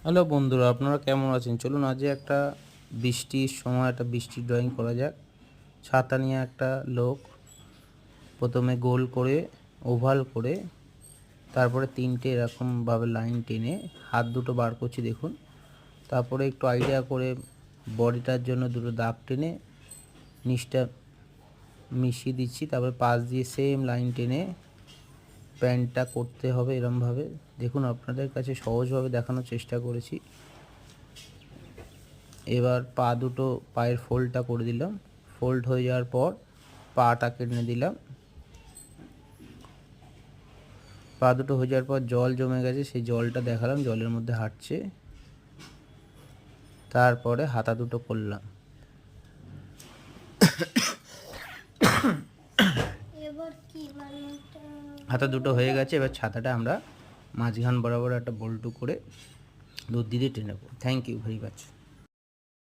Hello বন্ধুরা, আপনারা কেমন আছেন? চলুন আজ একটা বৃষ্টির সময় একটা বৃষ্টির ড্রয়িং করা যাক। ছাতা নিয়ে একটা লোক প্রথমে গোল করে ওভাল করে তারপরে তিনটে এরকমভাবে লাইন টেনে হাত দুটো বার করছি দেখুন। তারপরে একটু আইডিয়া করে বডিটার জন্য দুটো দাগ টেনে নিচটা মিশিয়ে দিচ্ছি। তারপরে পাশ দিয়ে সেম লাইন টেনে প্যান্টটা করতে হবে এরমভাবে। দেখুন আপনাদের কাছে সহজভাবে দেখানোর চেষ্টা করেছি। এবার পা দুটো পায়ের ফোল্ডটা করে দিলাম। ফোল্ড হয়ে যাওয়ার পর পাটা কেটে দিলাম। পা দুটো হয়ে যাওয়ার পর জল জমে গেছে, সেই জলটা দেখালাম, জলের মধ্যে হাঁটছে। তারপরে হাতা দুটো করলাম। হাতা দুটো হয়ে গেছে। এবার ছাতাটা আমরা মাঝখান বরাবর একটা বল্টু করে দুধ দিয়ে টেনে নেব। Thank you very much.